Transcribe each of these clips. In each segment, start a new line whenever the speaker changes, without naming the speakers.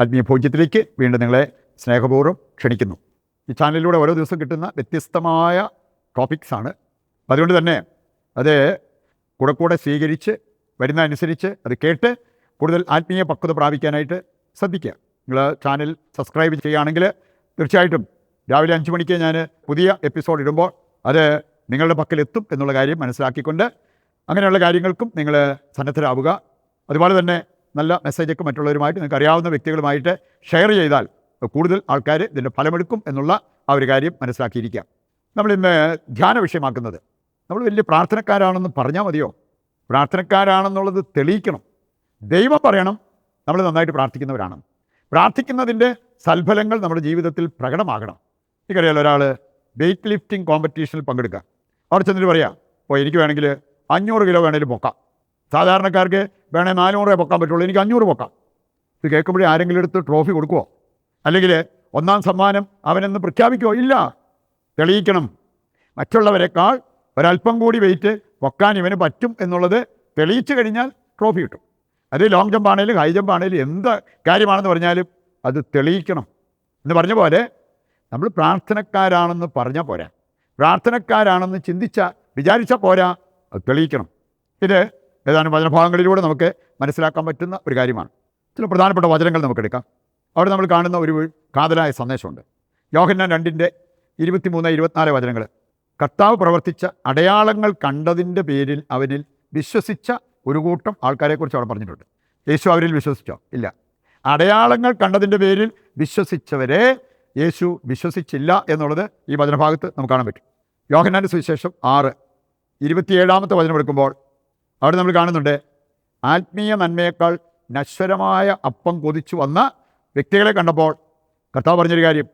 ആത്മീയ ഭോജ്യത്തിലേക്ക് വീണ്ടും നിങ്ങളെ സ്നേഹപൂർവ്വം ക്ഷണിക്കുന്നു. ഈ ചാനലിലൂടെ ഓരോ ദിവസം കിട്ടുന്ന വ്യത്യസ്തമായ ടോപ്പിക്സാണ്. അതുകൊണ്ട് തന്നെ അത് കൂടെ സ്വീകരിച്ച് വരുന്ന അനുസരിച്ച് അത് കേട്ട് കൂടുതൽ ആത്മീയ പക്വത പ്രാപിക്കാനായിട്ട് ശ്രദ്ധിക്കുക. നിങ്ങൾ ചാനൽ സബ്സ്ക്രൈബ് ചെയ്യുകയാണെങ്കിൽ തീർച്ചയായിട്ടും രാവിലെ 5 മണിക്ക് ഞാൻ പുതിയ എപ്പിസോഡ് ഇടുമ്പോൾ അത് നിങ്ങളുടെ പക്കലെത്തും എന്നുള്ള കാര്യം മനസ്സിലാക്കിക്കൊണ്ട് അങ്ങനെയുള്ള കാര്യങ്ങൾക്കും നിങ്ങൾ സന്നദ്ധരാവുക. അതുപോലെ തന്നെ നല്ല മെസ്സേജൊക്കെ മറ്റുള്ളവരുമായിട്ട് നിങ്ങൾക്ക് അറിയാവുന്ന വ്യക്തികളുമായിട്ട് ഷെയർ ചെയ്താൽ കൂടുതൽ ആൾക്കാർ ഇതിൻ്റെ ഫലമെടുക്കും എന്നുള്ള ആ ഒരു കാര്യം മനസ്സിലാക്കിയിരിക്കുക. നമ്മളിന്ന് ധ്യാന വിഷയമാക്കുന്നത്, നമ്മൾ വലിയ പ്രാർത്ഥനക്കാരാണെന്ന് പറഞ്ഞാൽ മതിയോ? പ്രാർത്ഥനക്കാരാണെന്നുള്ളത് തെളിയിക്കണം. ദൈവം പറയണം നമ്മൾ നന്നായിട്ട് പ്രാർത്ഥിക്കുന്നവരാണ്. പ്രാർത്ഥിക്കുന്നതിൻ്റെ സൽഫലങ്ങൾ നമ്മുടെ ജീവിതത്തിൽ പ്രകടമാകണം. എനിക്കറിയാലോ, ഒരാൾ വെയ്റ്റ് ലിഫ്റ്റിംഗ് കോമ്പറ്റീഷനിൽ പങ്കെടുക്കുക. അവിടെ ചെന്നിട്ട് പറയാം, എനിക്ക് വേണമെങ്കിൽ 500 കിലോ വേണമെങ്കിലും പൊക്കാം. സാധാരണക്കാർക്ക് വേണേൽ 400 പൊക്കാൻ പറ്റുള്ളൂ, എനിക്ക് 500 പൊക്കാം. ഇത് കേൾക്കുമ്പോഴേ ആരെങ്കിലും എടുത്ത് ട്രോഫി കൊടുക്കുമോ? അല്ലെങ്കിൽ 1ാം സമ്മാനം അവനെന്ന് പ്രഖ്യാപിക്കുമോ? ഇല്ല. തെളിയിക്കണം. മറ്റുള്ളവരെക്കാൾ ഒരല്പം കൂടി വെയിറ്റ് പൊക്കാൻ ഇവന് പറ്റും എന്നുള്ളത് തെളിയിച്ചു കഴിഞ്ഞാൽ ട്രോഫി കിട്ടും. അത് ലോങ് ജമ്പ് ആണെങ്കിലും ഹൈ ജമ്പ് ആണെങ്കിലും എന്ത് കാര്യമാണെന്ന് പറഞ്ഞാലും അത് തെളിയിക്കണം. എന്ന് പറഞ്ഞ പോലെ നമ്മൾ പ്രാർത്ഥനക്കാരാണെന്ന് പറഞ്ഞാൽ പോരാ, പ്രാർത്ഥനക്കാരാണെന്ന് വിചാരിച്ചാൽ പോരാ, അത് തെളിയിക്കണം. ഇത് ഏതാനും വചനഭാഗങ്ങളിലൂടെ നമുക്ക് മനസ്സിലാക്കാൻ പറ്റുന്ന ഒരു കാര്യമാണ്. ചില പ്രധാനപ്പെട്ട വചനങ്ങൾ നമുക്കെടുക്കാം. അവിടെ നമ്മൾ കാണുന്ന ഒരു കാതലായ സന്ദേശമുണ്ട്. യോഹന്നാൻ 2:23-24 വചനങ്ങൾ. കർത്താവ് പ്രവർത്തിച്ച അടയാളങ്ങൾ കണ്ടതിൻ്റെ പേരിൽ അവനിൽ വിശ്വസിച്ച ഒരു കൂട്ടം ആൾക്കാരെക്കുറിച്ച് അവിടെ പറഞ്ഞിട്ടുണ്ട്. യേശു അവരിൽ വിശ്വസിച്ചോ? ഇല്ല. അടയാളങ്ങൾ കണ്ടതിൻ്റെ പേരിൽ വിശ്വസിച്ചവരെ യേശു വിശ്വസിച്ചില്ല എന്നുള്ളത് ഈ വചനഭാഗത്ത് നമുക്ക് കാണാൻ പറ്റും. യോഹന്നാൻ്റെ സുവിശേഷം 6:27 വചനം എടുക്കുമ്പോൾ അവിടെ നമ്മൾ കാണുന്നുണ്ട്, ആത്മീയ നന്മയേക്കാൾ നശ്വരമായ അപ്പം കൊതിച്ചു വന്ന വ്യക്തികളെ കണ്ടപ്പോൾ കർത്താവ് പറഞ്ഞൊരു കാര്യം,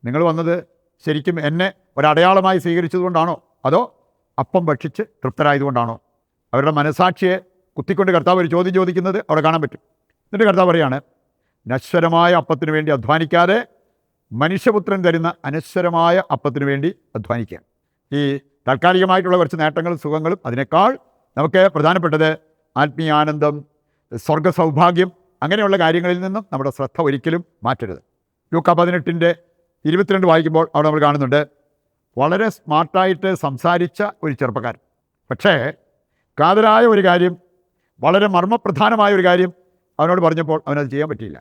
നിങ്ങൾ വന്നത് ശരിക്കും എന്നെ ഒരടയാളമായി സ്വീകരിച്ചതുകൊണ്ടാണോ, അതോ അപ്പം ഭക്ഷിച്ച് തൃപ്തരായതുകൊണ്ടാണോ? അവരുടെ മനസാക്ഷിയെ കുത്തിക്കൊണ്ട് കർത്താവ് ഒരു ചോദ്യം ചോദിക്കുന്നത് അവിടെ കാണാൻ പറ്റും. എന്നിട്ട് കർത്താവ് പറയാണ്, നശ്വരമായ അപ്പത്തിനു വേണ്ടി അധ്വാനിക്കാതെ മനുഷ്യപുത്രൻ തരുന്ന അനശ്വരമായ അപ്പത്തിനു വേണ്ടി അധ്വാനിക്കുക. ഈ താൽക്കാലികമായിട്ടുള്ള കുറച്ച് നേട്ടങ്ങളും സുഖങ്ങളും അതിനേക്കാൾ നമുക്ക് പ്രധാനപ്പെട്ടത് ആത്മീയ ആനന്ദം, സ്വർഗ സൗഭാഗ്യം, അങ്ങനെയുള്ള കാര്യങ്ങളിൽ നിന്നും നമ്മുടെ ശ്രദ്ധ ഒരിക്കലും മാറ്റരുത്. ലൂക്കാ 18:22 വായിക്കുമ്പോൾ അവിടെ നമ്മൾ കാണുന്നുണ്ട്, വളരെ സ്മാർട്ടായിട്ട് സംസാരിച്ച ഒരു ചെറുപ്പക്കാരൻ, പക്ഷേ കാതലായ ഒരു കാര്യം, വളരെ മർമ്മപ്രധാനമായ ഒരു കാര്യം അവനോട് പറഞ്ഞപ്പോൾ അവനത് ചെയ്യാൻ പറ്റിയില്ല.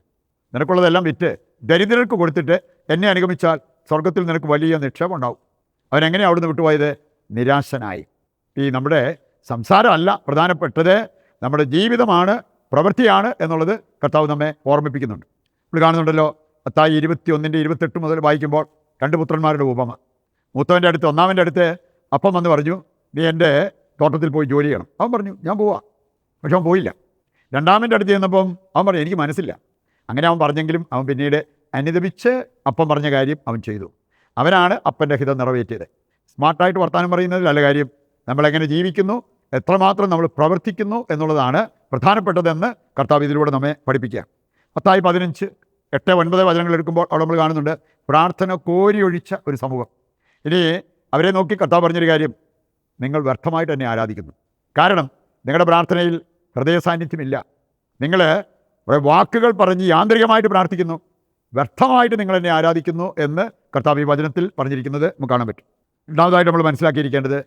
നിനക്കുള്ളതെല്ലാം വിറ്റ് ദരിദ്രർക്ക് കൊടുത്തിട്ട് എന്നെ അനുഗമിച്ചാൽ സ്വർഗത്തിൽ നിനക്ക് വലിയ നിക്ഷേപം ഉണ്ടാവും. അവനെങ്ങനെയാണ് അവിടുന്ന് വിട്ടുപോയത്? നിരാശനായി. ഈ നമ്മുടെ സംസാരമല്ല പ്രധാനപ്പെട്ടത്, നമ്മുടെ ജീവിതമാണ്, പ്രവൃത്തിയാണ് എന്നുള്ളത് കർത്താവ് നമ്മെ ഓർമ്മിപ്പിക്കുന്നുണ്ട്. നമ്മൾ കാണുന്നുണ്ടല്ലോ, മത്തായി 21:28 മുതൽ വായിക്കുമ്പോൾ 2 പുത്രന്മാരുടെ ഉപമ. മൂത്തവൻ്റെ അടുത്ത്, 1ാമൻ്റെ അടുത്ത് അപ്പം വന്ന് പറഞ്ഞു, നീ എൻ്റെ തോട്ടത്തിൽ പോയി ജോലി ചെയ്യണം. അവൻ പറഞ്ഞു, ഞാൻ പോവാം. പക്ഷെ അവൻ പോയില്ല. 2ാമൻ്റെ അടുത്ത് ചെന്നപ്പം അവൻ പറഞ്ഞു, എനിക്ക് മനസ്സില്ല. അങ്ങനെ അവൻ പറഞ്ഞെങ്കിലും അവൻ പിന്നീട് അനുദപിച്ച് അപ്പം പറഞ്ഞ കാര്യം അവൻ ചെയ്തു. അവനാണ് അപ്പൻ്റെ ഹിതം നിറവേറ്റിയത്. സ്മാർട്ടായിട്ട് വർത്താനം പറയുന്നതിൽ നല്ല കാര്യം, നമ്മളെങ്ങനെ ജീവിക്കുന്നു, എത്രമാത്രം നമ്മൾ പ്രവർത്തിക്കുന്നു എന്നുള്ളതാണ് പ്രധാനപ്പെട്ടതെന്ന് കർത്താവ് ഇതിലൂടെ നമ്മെ പഠിപ്പിക്കുക. മത്തായി 15:8-9 വചനങ്ങൾ എടുക്കുമ്പോൾ അവിടെ നമ്മൾ കാണുന്നുണ്ട്, പ്രാർത്ഥന കോരിയൊഴിച്ച ഒരു സമൂഹം. ഇനി അവരെ നോക്കി കർത്താവ് പറഞ്ഞൊരു കാര്യം, നിങ്ങൾ വ്യർത്ഥമായിട്ട് എന്നെ ആരാധിക്കുന്നു. കാരണം നിങ്ങളുടെ പ്രാർത്ഥനയിൽ ഹൃദയ സാന്നിധ്യമില്ല. നിങ്ങൾ കുറേ വാക്കുകൾ പറഞ്ഞ് യാന്ത്രികമായിട്ട് പ്രാർത്ഥിക്കുന്നു, വ്യർത്ഥമായിട്ട് നിങ്ങൾ എന്നെ ആരാധിക്കുന്നു എന്ന് കർത്താവ് ഈ വചനത്തിൽ പറഞ്ഞിരിക്കുന്നത് നമുക്ക് കാണാൻ പറ്റും. രണ്ടാമതായിട്ട് നമ്മൾ മനസ്സിലാക്കിയിരിക്കേണ്ടത്,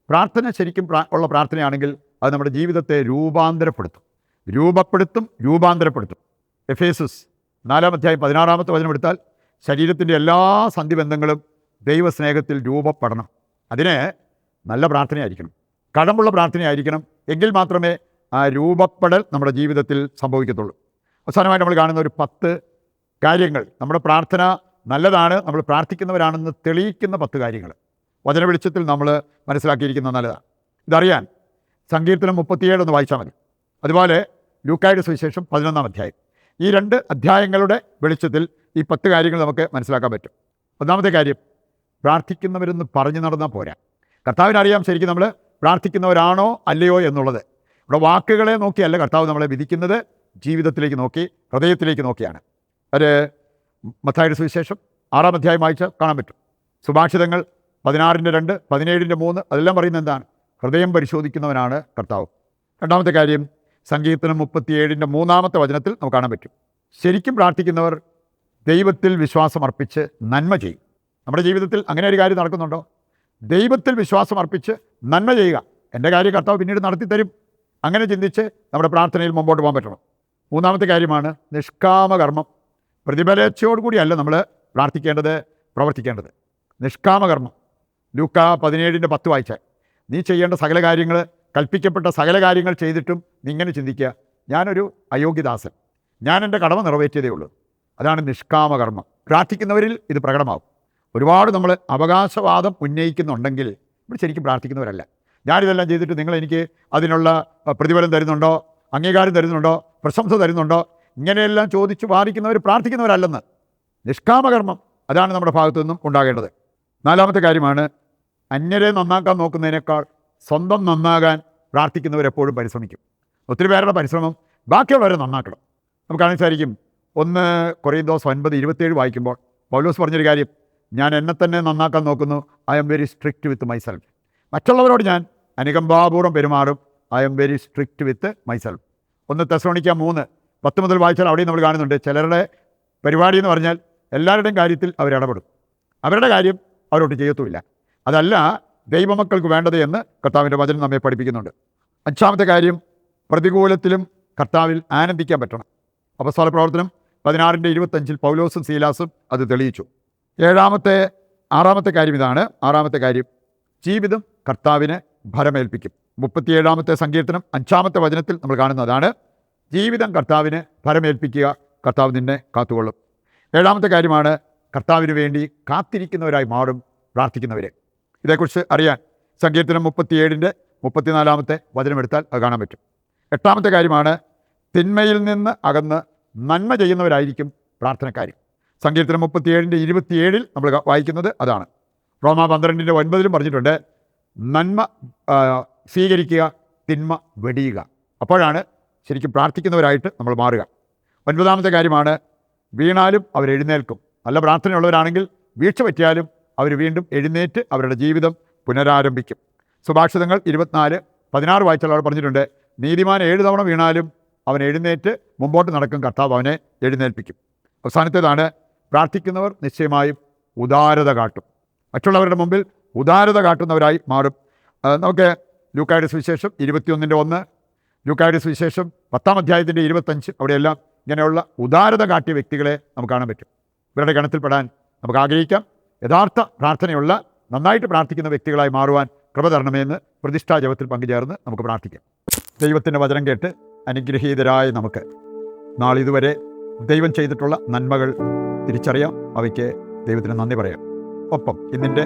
പ്രാർത്ഥന ശരിക്കും ഉള്ള പ്രാർത്ഥനയാണെങ്കിൽ അത് നമ്മുടെ ജീവിതത്തെ രൂപാന്തരപ്പെടുത്തും. എഫേസസ് 4:16 വചനം എടുത്താൽ, ശരീരത്തിൻ്റെ എല്ലാ സന്ധിബന്ധങ്ങളും ദൈവസ്നേഹത്തിൽ രൂപപ്പെടണം. അതിന് നല്ല പ്രാർത്ഥനയായിരിക്കണം, കടമുള്ള പ്രാർത്ഥനയായിരിക്കണം. എങ്കിൽ മാത്രമേ ആ രൂപപ്പെടൽ നമ്മുടെ ജീവിതത്തിൽ സംഭവിക്കത്തുള്ളൂ. അവസാനമായിട്ട് നമ്മൾ കാണുന്ന ഒരു 10 കാര്യങ്ങൾ, നമ്മുടെ പ്രാർത്ഥന നല്ലതാണ്, നമ്മൾ പ്രാർത്ഥിക്കുന്നവരാണെന്ന് തെളിയിക്കുന്ന 10 കാര്യങ്ങൾ വചന വെളിച്ചത്തിൽ നമ്മൾ മനസ്സിലാക്കിയിരിക്കുന്നത് നല്ലതാണ്. ഇതറിയാൻ സങ്കീർത്തനം 37 ഒന്ന് വായിച്ചാൽ മതി. അതുപോലെ ലൂക്കായുടെ സുവിശേഷം 11-ാം അധ്യായം. ഈ 2 അധ്യായങ്ങളുടെ വെളിച്ചത്തിൽ ഈ 10 കാര്യങ്ങൾ നമുക്ക് മനസ്സിലാക്കാൻ പറ്റും. ഒന്നാമത്തെ കാര്യം, പ്രാർത്ഥിക്കുന്നവരെന്ന് പറഞ്ഞു നടന്നാൽ പോരാ. കർത്താവിനറിയാം ശരിക്കും നമ്മൾ പ്രാർത്ഥിക്കുന്നവരാണോ അല്ലയോ എന്നുള്ളത്. ഇവിടെ വാക്കുകളെ നോക്കിയല്ല കർത്താവ് നമ്മളെ വിധിക്കുന്നത്, ജീവിതത്തിലേക്ക് നോക്കി, ഹൃദയത്തിലേക്ക് നോക്കിയാണ്. അത് മത്തായിയുടെ സുവിശേഷം 6-ാം അധ്യായം വായിച്ചാൽ കാണാൻ പറ്റും. സുഭാഷിതങ്ങൾ 16:2, 17:3 അതെല്ലാം പറയുന്നത് എന്താണ്? ഹൃദയം പരിശോധിക്കുന്നവനാണ് കർത്താവ്. രണ്ടാമത്തെ കാര്യം, സങ്കീർത്തനം 37-3 വചനത്തിൽ നമുക്ക് കാണാൻ പറ്റും. ശരിക്കും പ്രാർത്ഥിക്കുന്നവർ ദൈവത്തിൽ വിശ്വാസമർപ്പിച്ച് നന്മ ചെയ്യും. നമ്മുടെ ജീവിതത്തിൽ അങ്ങനെ ഒരു കാര്യം നടക്കുന്നുണ്ടോ? ദൈവത്തിൽ വിശ്വാസമർപ്പിച്ച് നന്മ ചെയ്യുക. എൻ്റെ കാര്യം കർത്താവ് പിന്നീട് നടത്തിത്തരും. അങ്ങനെ ചിന്തിച്ച് നമ്മുടെ പ്രാർത്ഥനയിൽ മുമ്പോട്ട് പോകാൻ പറ്റണം. മൂന്നാമത്തെ കാര്യമാണ് നിഷ്കാമകർമ്മം. പ്രതിഫലേച്ഛയോടുകൂടിയല്ല നമ്മൾ പ്രാർത്ഥിക്കേണ്ടത്, പ്രവർത്തിക്കേണ്ടത്. നിഷ്കാമകർമ്മം. ലൂക്കാ 17:10 വായിച്ചാൽ, നീ ചെയ്യേണ്ട സകല കാര്യങ്ങൾ, കൽപ്പിക്കപ്പെട്ട സകല കാര്യങ്ങൾ ചെയ്തിട്ടും നീ ഇങ്ങനെ ചിന്തിക്കുക, ഞാനൊരു അയോഗ്യദാസൻ, ഞാൻ എൻ്റെ കടമ നിറവേറ്റിയതേ ഉള്ളൂ. അതാണ് നിഷ്കാമകർമ്മം. പ്രാർത്ഥിക്കുന്നവരിൽ ഇത് പ്രകടമാവും. ഒരുപാട് നമ്മൾ അവകാശവാദം ഉന്നയിക്കുന്നുണ്ടെങ്കിൽ ഇവിടെ ശരിക്കും പ്രാർത്ഥിക്കുന്നവരല്ല. ഞാനിതെല്ലാം ചെയ്തിട്ട് നിങ്ങൾ എനിക്ക് അതിനുള്ള പ്രതിഫലം തരുന്നുണ്ടോ, അംഗീകാരം തരുന്നുണ്ടോ, പ്രശംസ തരുന്നുണ്ടോ, ഇങ്ങനെയെല്ലാം ചോദിച്ച് വാദിക്കുന്നവർ പ്രാർത്ഥിക്കുന്നവരല്ലെന്ന്. നിഷ്കാമകർമ്മം അതാണ് നമ്മുടെ ഭാഗത്തു നിന്നും ഉണ്ടാകേണ്ടത്. നാലാമത്തെ കാര്യമാണ് അന്യരെ നന്നാക്കാൻ നോക്കുന്നതിനേക്കാൾ സ്വന്തം നന്നാകാൻ പ്രാർത്ഥിക്കുന്നവരെപ്പോഴും പരിശ്രമിക്കും. ഒത്തിരി പേരുടെ പരിശ്രമം ബാക്കിയുള്ളവരെ നന്നാക്കണം. നമുക്കാണെങ്കിൽ സാധിക്കും. 1 കൊറിന്തോസ് 9:27 വായിക്കുമ്പോൾ പൗലോസ് പറഞ്ഞൊരു കാര്യം, ഞാൻ എന്നെ തന്നെ നന്നാക്കാൻ നോക്കുന്നു. I am very strict with myself. മറ്റുള്ളവരോട് ഞാൻ അനുകമ്പാപൂർവ്വം പെരുമാറും. I am very strict with myself. 1 തെസ്സലോനിക്ക 3:10 മുതൽ വായിച്ചാൽ അവിടെയും നമ്മൾ കാണുന്നുണ്ട്. ചിലരുടെ പരിപാടി എന്ന് പറഞ്ഞാൽ എല്ലാവരുടെയും കാര്യത്തിൽ അവരിടപെടും. അവരുടെ കാര്യം അവരോട്ട് ചെയ്യത്തുമില്ല. അതല്ല ദൈവമക്കൾക്ക് വേണ്ടത് എന്ന് കർത്താവിൻ്റെ വചനം നമ്മെ പഠിപ്പിക്കുന്നുണ്ട്. 5ാമത്തെ കാര്യം, പ്രതികൂലത്തിലും കർത്താവിൽ ആനന്ദിക്കാൻ പറ്റണം. അപ്പോസ്തല പ്രവർത്തനം 16:25 പൗലോസും സീലാസും അത് തെളിയിച്ചു. 6ാമത്തെ കാര്യം ഇതാണ്. 6ാമത്തെ കാര്യം, ജീവിതം കർത്താവിനെ ഭരമേൽപ്പിക്കും. 37ാമത്തെ സങ്കീർത്തനം 5ാമത്തെ വചനത്തിൽ നമ്മൾ കാണുന്നതാണ്. ജീവിതം കർത്താവിനെ ഭരമേൽപ്പിക്കുക, കർത്താവ് നിന്നെ കാത്തുകൊള്ളും. 7ാമത്തെ കാര്യമാണ് കർത്താവിന് വേണ്ടി കാത്തിരിക്കുന്നവരായി മാറും പ്രാർത്ഥിക്കുന്നവരെ. ഇതേക്കുറിച്ച് അറിയാൻ സങ്കീർത്തനം 37:34 വചനമെടുത്താൽ അത് കാണാൻ പറ്റും. 8ാമത്തെ കാര്യമാണ് തിന്മയിൽ നിന്ന് അകന്ന് നന്മ ചെയ്യുന്നവരായിരിക്കും പ്രാർത്ഥനക്കാർ. സങ്കീർത്തനം 37:27 നമ്മൾ വായിക്കുന്നത് അതാണ്. റോമ 12:9 പറഞ്ഞിട്ടുണ്ട്, നന്മ സ്വീകരിക്കുക, തിന്മ വെടിയുക. അപ്പോഴാണ് ശരിക്കും പ്രാർത്ഥിക്കുന്നവരായിട്ട് നമ്മൾ മാറുക. 9ാമത്തെ കാര്യമാണ് വീണാലും അവരെഴുന്നേൽക്കും. നല്ല പ്രാർത്ഥനയുള്ളവരാണെങ്കിൽ വീഴ്ച പറ്റിയാലും അവർ വീണ്ടും എഴുന്നേറ്റ് അവരുടെ ജീവിതം പുനരാരംഭിക്കും. സുഭാഷിതങ്ങൾ 24:16 വായിച്ചാൽ അവർ പറഞ്ഞിട്ടുണ്ട്, നീതിമാൻ 7 തവണ വീണാലും അവൻ എഴുന്നേറ്റ് മുമ്പോട്ട് നടക്കും, കർത്താവ് അവനെ എഴുന്നേൽപ്പിക്കും. അവസാനത്തേതാണ് പ്രാർത്ഥിക്കുന്നവർ നിശ്ചയമായും ഉദാരത കാട്ടും. മറ്റുള്ളവരുടെ മുമ്പിൽ ഉദാരത കാട്ടുന്നവരായി മാറും. നമുക്ക് ലൂക്കായുടെ സുവിശേഷം 21:1, ലൂക്കായുടെ സുവിശേഷം 10-ാം അധ്യായത്തിൻ്റെ 25 അവിടെയെല്ലാം ഇങ്ങനെയുള്ള ഉദാരത കാട്ടിയ വ്യക്തികളെ നമുക്ക് കാണാൻ പറ്റും. ഇവരുടെ ഗണത്തിൽപ്പെടാൻ നമുക്ക് ആഗ്രഹിക്കാം. യഥാർത്ഥ പ്രാർത്ഥനയുള്ള, നന്നായിട്ട് പ്രാർത്ഥിക്കുന്ന വ്യക്തികളായി മാറുവാൻ കൃപ തരണമെന്ന് പ്രതിഷ്ഠാ ജപത്തിൽ പങ്കുചേർന്ന് നമുക്ക് പ്രാർത്ഥിക്കാം. ദൈവത്തിൻ്റെ വചനം കേട്ട് അനുഗ്രഹീതരായ നമുക്ക് നാളിതുവരെ ദൈവം ചെയ്തിട്ടുള്ള നന്മകൾ തിരിച്ചറിയാം, അവയ്ക്ക് ദൈവത്തിന് നന്ദി പറയാം. ഒപ്പം ഇന്നിൻ്റെ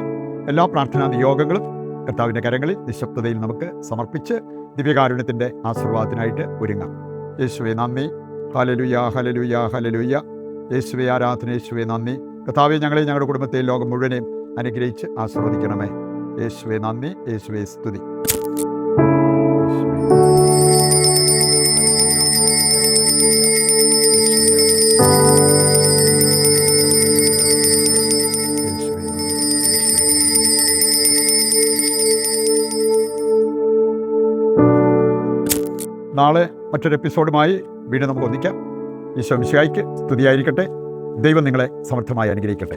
എല്ലാ പ്രാർത്ഥനാ നിയോഗങ്ങളും കർത്താവിൻ്റെ കരങ്ങളിൽ നിശബ്ദതയിൽ നമുക്ക് സമർപ്പിച്ച് ദിവ്യകാരുണ്യത്തിൻ്റെ ആശീർവാദത്തിനായിട്ട് ഒരുങ്ങാം. യേശുവേ നന്ദി, ഹല്ലേലൂയ ഹല്ലേലൂയ ഹല്ലേലൂയ. യേശുവേ ആരാധന, യേശുവേ നന്ദി. കർത്താവേ ഞങ്ങളെയും ഞങ്ങളുടെ കുടുംബത്തെയും ലോകം മുഴുവനെയും അനുഗ്രഹിച്ച് ആശീർവദിക്കണമേ. യേശുവേ നന്ദി, യേശുവേ സ്തുതി. നാളെ മറ്റൊരു എപ്പിസോഡുമായി വീണ്ടും നമുക്ക് ഒന്നിക്കാം. ഈശോ മിശിഹായ്ക്ക് സ്തുതിയായിരിക്കട്ടെ. ദൈവം നിങ്ങളെ സമർത്ഥമായി അനുഗ്രഹിക്കട്ടെ.